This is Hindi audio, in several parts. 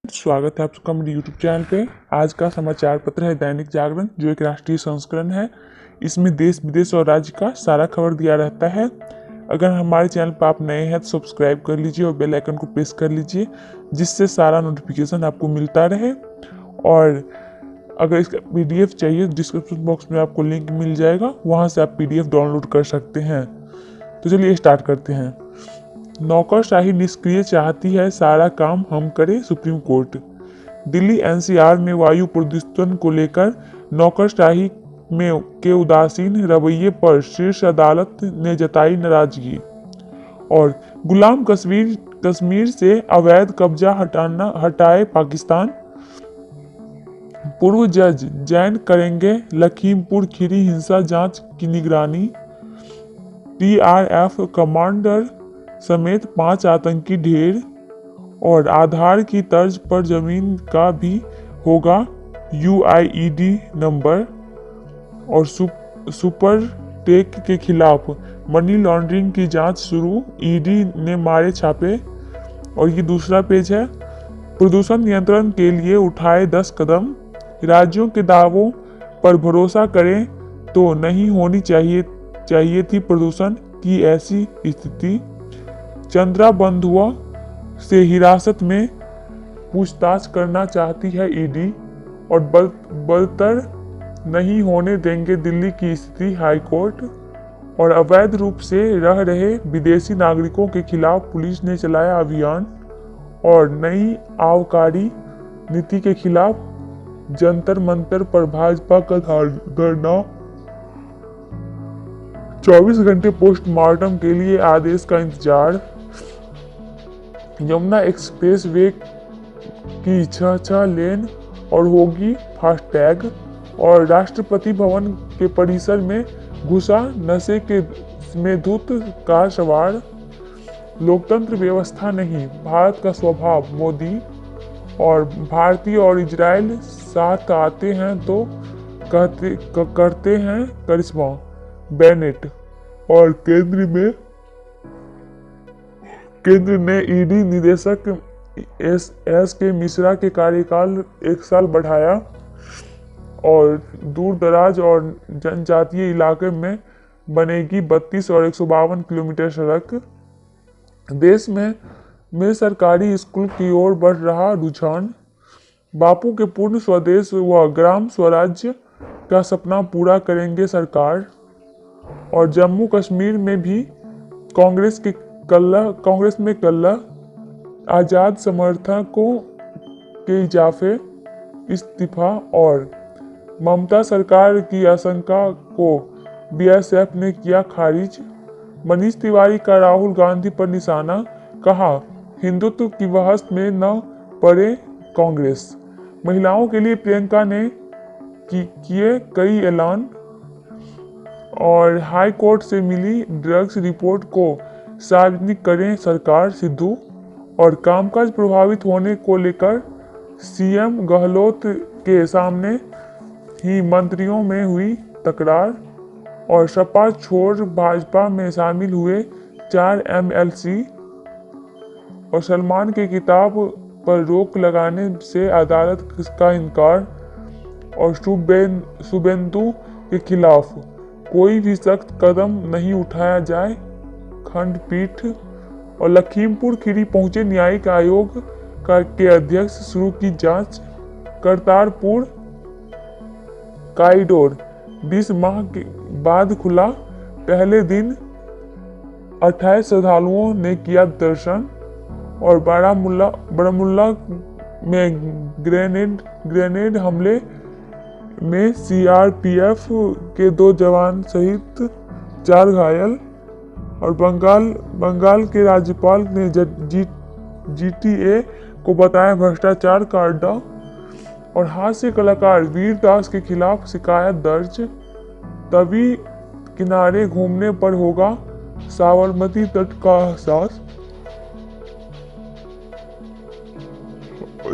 स्वागत है आप सबका मेरे यूट्यूब चैनल पे। आज का समाचार पत्र है दैनिक जागरण, जो एक राष्ट्रीय संस्करण है। इसमें देश विदेश और राज्य का सारा खबर दिया रहता है। अगर हमारे चैनल पर आप नए हैं तो सब्सक्राइब कर लीजिए और बेल आइकन को प्रेस कर लीजिए, जिससे सारा नोटिफिकेशन आपको मिलता रहे। और अगर इसका PDF चाहिए, डिस्क्रिप्शन बॉक्स में आपको लिंक मिल जाएगा, वहाँ से आप PDF डाउनलोड कर सकते हैं। तो चलिए स्टार्ट करते हैं। नौकरशाही निष्क्रिय चाहती है, सारा काम हम करें, सुप्रीम कोर्ट। दिल्ली NCR में वायु प्रदूषण को लेकर नौकरशाही में के उदासीन रवैये पर शीर्ष अदालत ने जताई नाराजगी। और गुलाम कश्मीर से अवैध कब्जा हटाए पाकिस्तान। पूर्व जज जैन करेंगे लखीमपुर खीरी हिंसा जांच की निगरानी। TRF कमांडर समेत 5 आतंकी ढेर। और आधार की तर्ज पर जमीन का भी होगा UID नंबर। और सुपर टेक के खिलाफ मनी लॉन्ड्रिंग की जांच शुरू, ED ने मारे छापे। और ये दूसरा पेज है। प्रदूषण नियंत्रण के लिए उठाए 10 कदम। राज्यों के दावों पर भरोसा करें तो नहीं होनी चाहिए थी प्रदूषण की ऐसी स्थिति। चंद्रा बंधुआ से हिरासत में पूछताछ करना चाहती है ED। और बदतर नहीं होने देंगे दिल्ली की स्थिति, हाईकोर्ट। और अवैध रूप से रह रहे विदेशी नागरिकों के खिलाफ पुलिस ने चलाया अभियान। और नई आबकारी नीति के खिलाफ जंतर मंतर पर भाजपा का धरना। 24 घंटे पोस्टमार्टम के लिए आदेश का इंतजार। यमुना एक्सप्रेस वे की 6 लेन और होगी फास्टैग। और राष्ट्रपति भवन के परिसर में घुसा नशे में धुत कार सवार। लोकतंत्र व्यवस्था नहीं, भारत का स्वभाव, मोदी। और भारतीय और इजराइल साथ आते हैं तो करते हैं करिश्मा, बेनेट। और केंद्र ने ED निदेशक SK मिश्रा के कार्यकाल 1 साल बढ़ाया। और दूर दराज और जनजातीय इलाके में बनेगी 32 और 152 किलोमीटर सड़क। देश में सरकारी स्कूल की ओर बढ़ रहा रुझान। बापू के पूर्ण स्वदेश व ग्राम स्वराज्य का सपना पूरा करेंगे सरकार। और जम्मू कश्मीर में भी कांग्रेस में कल्ला। आजाद समर्थकों के इजाफे, इस्तीफा। और ममता सरकार की आशंका को BSF ने किया खारिज। मनीष तिवारी का राहुल गांधी पर निशाना, कहा हिंदुत्व की बहस में न पड़े कांग्रेस। महिलाओं के लिए प्रियंका ने किए कई ऐलान। और हाई कोर्ट से मिली ड्रग्स रिपोर्ट को सार्वजनिक करें सरकार, सिद्धू। और कामकाज प्रभावित होने को लेकर CM गहलोत के सामने ही मंत्रियों में हुई तकरार। और सपा छोड़ भाजपा में शामिल हुए 4 MLC। और सलमान की किताब पर रोक लगाने से अदालत का इनकार। और शुभेंदु के खिलाफ कोई भी सख्त कदम नहीं उठाया जाए, खंडपीठ। और लखीमपुर खीरी पहुंचे न्यायिक आयोग के अध्यक्ष, शुरू की जांच। करतारपुर कॉरिडोर 20 माह के बाद खुला, पहले दिन 28 श्रद्धालुओं ने किया दर्शन। और बारामुल्ला में ग्रेनेड हमले में CRPF के 2 जवान सहित 4 घायल। और बंगाल के राज्यपाल ने GTA को बताया भ्रष्टाचार का अड्डा। और हास्य कलाकार वीर दास के खिलाफ शिकायत दर्ज। तभी किनारे घूमने पर होगा साबरमती तट का एहसास।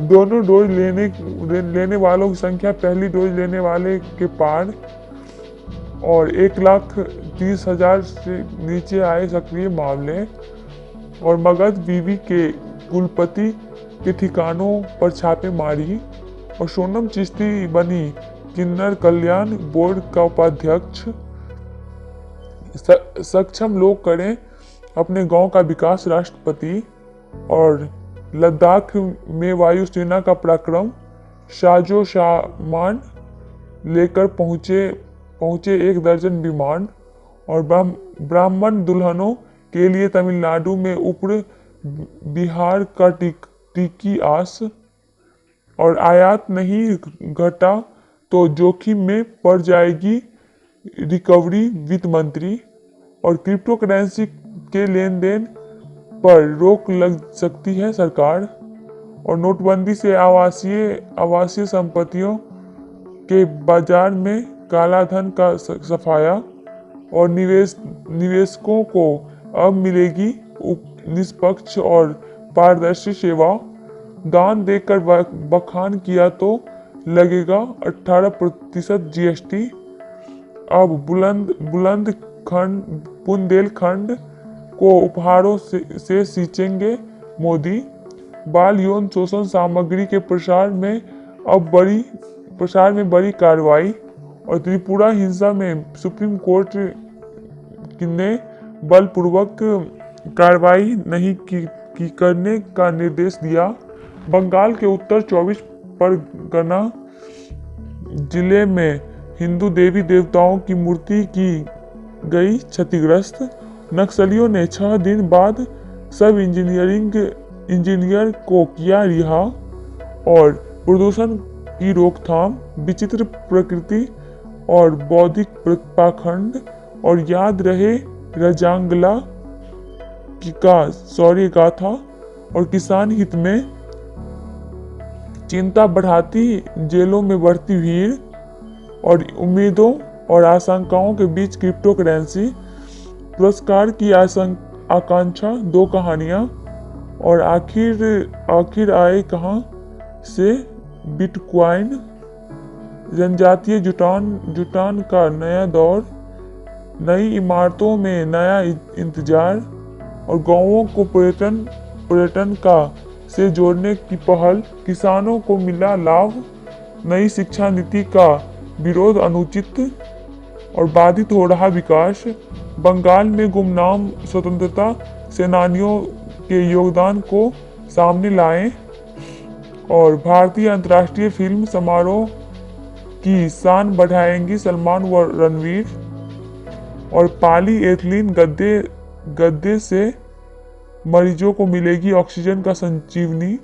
दोनों डोज लेने वालों की संख्या पहली डोज लेने वाले के पार। और 1,30,000 से नीचे आए सक्रिय मामले। और मगध विवि के कुलपति के ठिकानों पर छापे मारी और सोनम चिश्ती बनी किन्नर कल्याण बोर्ड का उपाध्यक्ष। सक्षम लोग करें अपने गांव का विकास, राष्ट्रपति। और लद्दाख में वायुसेना का पराक्रम, साजो सामान लेकर पहुंचे 1 दर्जन विमान। और ब्राह्मण दुल्हनों के लिए तमिलनाडु में ऊपर बिहार का टिकी आस। और आयात नहीं घटा तो जोखिम में पड़ जाएगी रिकवरी, वित्त मंत्री। और क्रिप्टो करेंसी के लेन देन पर रोक लग सकती है सरकार। और नोटबंदी से आवासीय संपत्तियों के बाजार में काला धन का सफाया। और निवेशकों को अब मिलेगी निष्पक्ष और पारदर्शी सेवा। दान देकर बखान किया तो लगेगा 18% GST। अब बुंदेलखंड को उपहारों से सींचेंगे मोदी। बाल यौन शोषण सामग्री के प्रसार में बड़ी कार्रवाई। और त्रिपुरा हिंसा में सुप्रीम कोर्ट ने बलपूर्वक कार्रवाई नहीं करने का निर्देश दिया। बंगाल के उत्तर 24 परगना जिले में हिंदू देवी देवताओं की मूर्ति की गई क्षतिग्रस्त। नक्सलियों ने 6 दिन बाद सब इंजीनियर को किया रिहा। और प्रदूषण की रोकथाम, विचित्र प्रकृति और बौद्धिक पाखंड। और याद रहे रजांगला का शौर्य गाथा। और किसान हित में चिंता बढ़ाती जेलों में बढ़ती भीड़। और उम्मीदों और आशंकाओं के बीच क्रिप्टो करेंसी पुरस्कार की आकांक्षा, 2 कहानियां। और आखिर आए कहां से बिटकॉइन, जनजातीय जुटान का नया दौर, नई इमारतों में नया इंतजार। और गांवों को पर्यटन का से जोड़ने की पहल, किसानों को मिला लाभ। नई शिक्षा नीति का विरोध अनुचित और बाधित हो रहा विकास। बंगाल में गुमनाम स्वतंत्रता सेनानियों के योगदान को सामने लाएं। और भारतीय अंतर्राष्ट्रीय फिल्म समारोह की शान बढ़ाएंगी सलमान व रणवीर। और पॉली एथिलीन गद्दे से मरीजों को मिलेगी ऑक्सीजन का संजीवनी।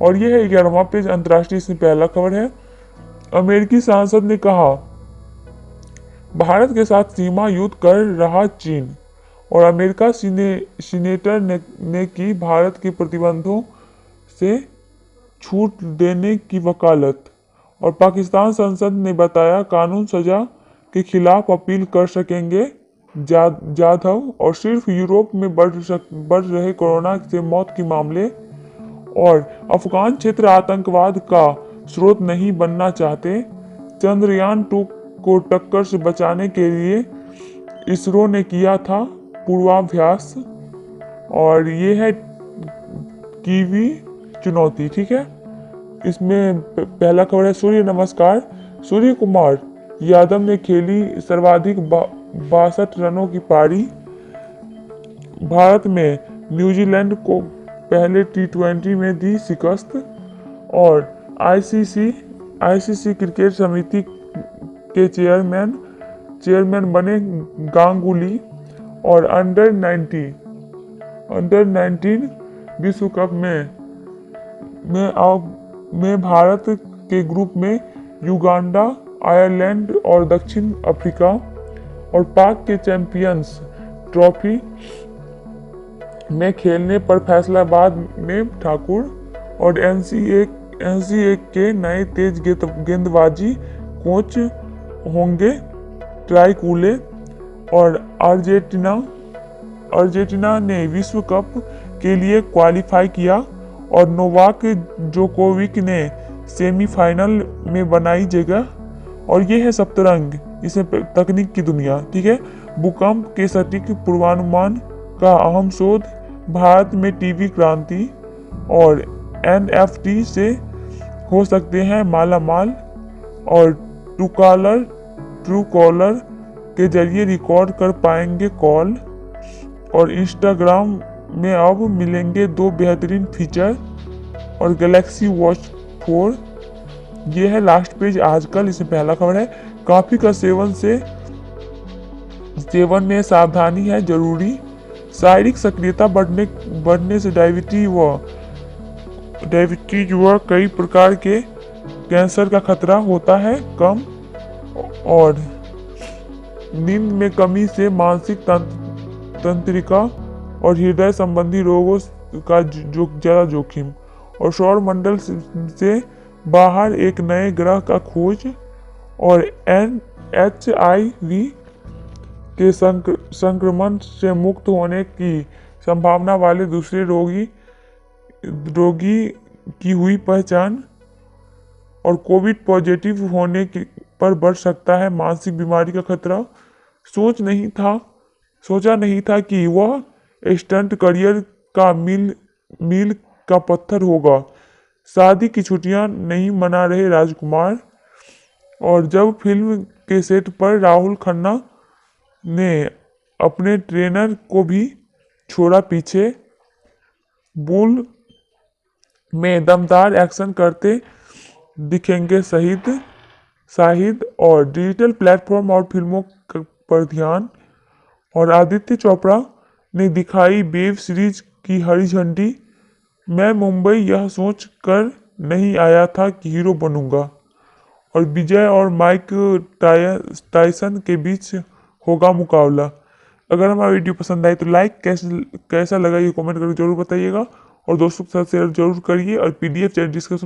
और यह है 11वां पेज अंतर्राष्ट्रीय। इसमें पहला खबर है, अमेरिकी सांसद ने कहा भारत के साथ सीमा युद्ध कर रहा चीन। और अमेरिका सीनेटर ने की भारत के प्रतिबंधों से छूट देने की वकालत। और पाकिस्तान संसद ने बताया कानून सजा के खिलाफ अपील कर सकेंगे जाधव। और सिर्फ यूरोप में बढ़ रहे कोरोना से मौत के मामले। और अफगान क्षेत्र आतंकवाद का स्रोत नहीं बनना चाहते। चंद्रयान 2 को टक्कर से बचाने के लिए इसरो ने किया था पूर्वाभ्यास। और ये है कीवी चुनौती। ठीक है, इसमें पहला खबर है सूर्य नमस्कार। सूर्य कुमार यादव ने खेली सर्वाधिक 62 रनों की पारी। भारत में न्यूजीलैंड को पहले T20 में दी शिकस्त। और आईसीसी क्रिकेट समिति के चेयरमैन बने गांगुली। और अंडर 19 विश्व कप में भारत के ग्रुप में युगांडा, आयरलैंड और दक्षिण अफ्रीका। और पाक के चैंपियंस ट्रॉफी में खेलने पर फैसलाबाद में ठाकुर। और एनसीए के नए तेज गेंदबाजी कोच होंगे ट्राइकुले। और अर्जेंटीना ने विश्व कप के लिए क्वालिफाई किया। और नोवाक जोकोविक ने सेमीफाइनल में बनाई जगह। और ये है सप्तरंग, इसमें तकनीक की दुनिया। ठीक है, भूकंप के सटीक पूर्वानुमान का अहम शोध, भारत में टीवी क्रांति। और NFT से हो सकते हैं माला माल। और ट्रू कॉलर के जरिए रिकॉर्ड कर पाएंगे कॉल। और इंस्टाग्राम में अब मिलेंगे 2 बेहतरीन फीचर। और गैलेक्सी वॉच 4, ये है लास्ट पेज आजकल, इसमें पहला खबर है। कॉफी का सेवन में सावधानी है जरूरी। शारीरिक सक्रियता बढ़ने से डायबिटीज व कई प्रकार के कैंसर का खतरा होता है कम। और नींद में कमी से मानसिक तंत्रिका और हृदय संबंधी रोगों का ज्यादा जोखिम। और सौर मंडल से बाहर एक नए ग्रह का खोज। और HIV के संक्रमण से मुक्त होने की संभावना वाले दूसरे रोगी की हुई पहचान। और कोविड पॉजिटिव होने पर बढ़ सकता है मानसिक बीमारी का खतरा। सोचा नहीं था कि वह स्टंट करियर का मील का पत्थर होगा। शादी की छुट्टियां नहीं मना रहे राजकुमार। और जब फिल्म के सेट पर राहुल खन्ना ने अपने ट्रेनर को भी छोड़ा पीछे। बुल में दमदार एक्शन करते दिखेंगे शाहिद। और डिजिटल प्लेटफॉर्म और फिल्मों पर ध्यान। और आदित्य चोपड़ा ने दिखाई वेब सीरीज की हरी झंडी। मैं मुंबई यह सोच कर नहीं आया था कि हीरो बनूंगा। और विजय और माइक टायसन के बीच होगा मुकाबला। अगर हमारा वीडियो पसंद आए तो लाइक, कैसा लगा ये कमेंट करके जरूर बताइएगा। और दोस्तों के साथ शेयर जरूर करिए। और PDF चैट डिस्कशन